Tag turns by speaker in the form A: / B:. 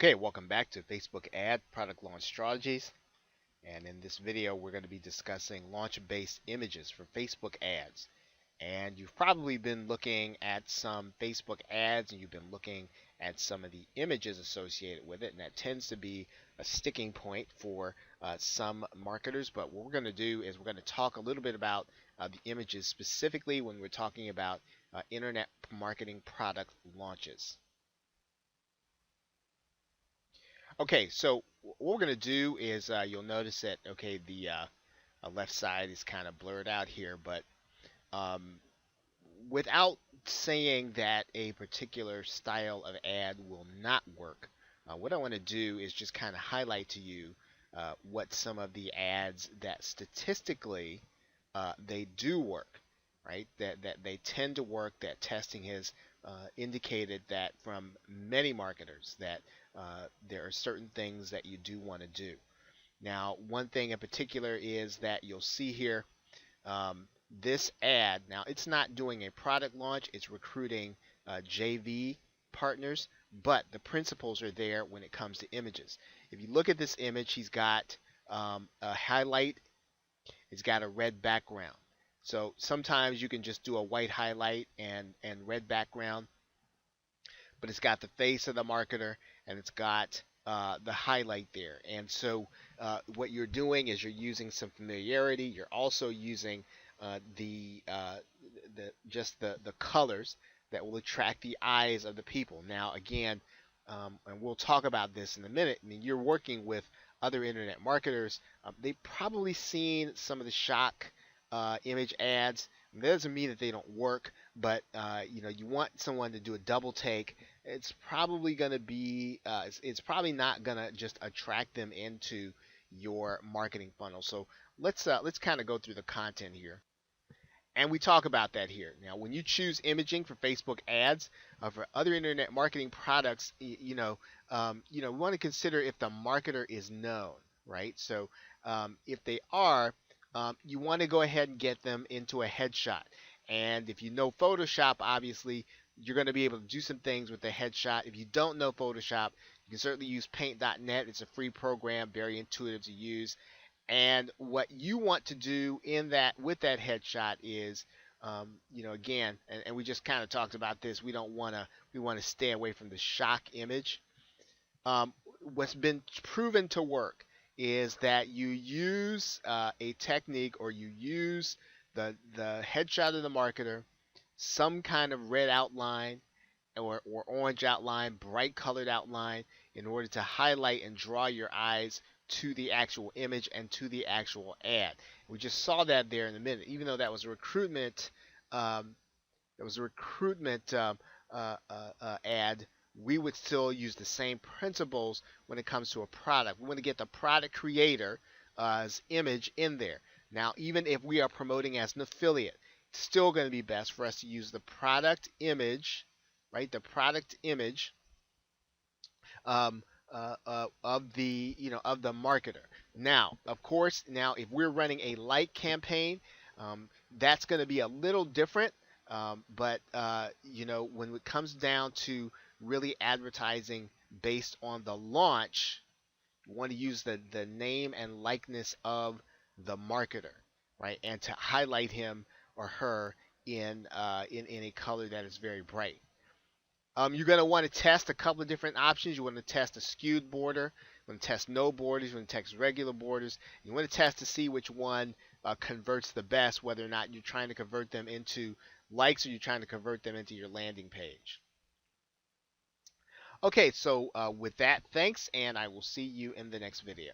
A: Okay, welcome back to Facebook Ad Product Launch Strategies. And in this video, we're going to be discussing launch-based images for Facebook ads. And you've probably been looking at some Facebook ads and you've been looking at some of the images associated with it. And that tends to be a sticking point for some marketers. But what we're going to do is we're going to talk a little bit about the images specifically when we're talking about internet marketing product launches. Okay, so what we're going to do is you'll notice that, okay, the left side is kind of blurred out here, but um, without saying that a particular style of ad will not work, what I want to do is just kind of highlight to you what some of the ads that statistically they do work, right? That they tend to work. That testing has indicated that from many marketers that there are certain things that you do want to do. Now, one thing in particular is that you'll see here this ad. Now, it's not doing a product launch; it's recruiting JV partners, but the principles are there when it comes to images. If you look at this image, he's got a highlight. It's got a red background. So sometimes you can just do a white highlight and red background, but it's got the face of the marketer and it's got the highlight there. And so what you're doing is you're using some familiarity. You're also using the colors that will attract the eyes of the people. Now again, and we'll talk about this in a minute. I mean, you're working with other internet marketers. They've probably seen some of the shock image ads. That doesn't mean that they don't work, but you want someone to do a double take. It's probably going to be it's probably not going to just attract them into your marketing funnel. So let's kind of go through the content here. And we talk about that here. Now, when you choose imaging for Facebook ads, for other internet marketing products, we want to consider if the marketer is known, right? So, if they are, you want to go ahead and get them into a headshot. And if you know Photoshop, obviously, you're going to be able to do some things with the headshot. If you don't know Photoshop, you can certainly use Paint.net. It's a free program, very intuitive to use. And what you want to do in that with that headshot is, again, and we just kind of talked about this. We want to stay away from the shock image. What's been proven to work is that you use a technique or you use the headshot of the marketer, some kind of red outline or orange outline, bright colored outline in order to highlight and draw your eyes to the actual image and to the actual ad. We just saw that there in a minute. Even though that was a recruitment, um, ad, we would still use the same principles when it comes to a product. We want to get the product creator's image in there. Now, even if we are promoting as an affiliate, it's still going to be best for us to use the product image, right? The product image um, of the marketer. Now, of course, now if we're running a like campaign, that's going to be a little different. But when it comes down to really advertising based on the launch, you want to use the name and likeness of the marketer, right? And to highlight him or her in a color that is very bright. You're going to want to test a couple of different options. You want to test a skewed border. You want to test no borders. You want to test regular borders. You want to test to see which one converts the best, whether or not you're trying to convert them into likes or you're trying to convert them into your landing page. Okay, so with that, thanks, and I will see you in the next video.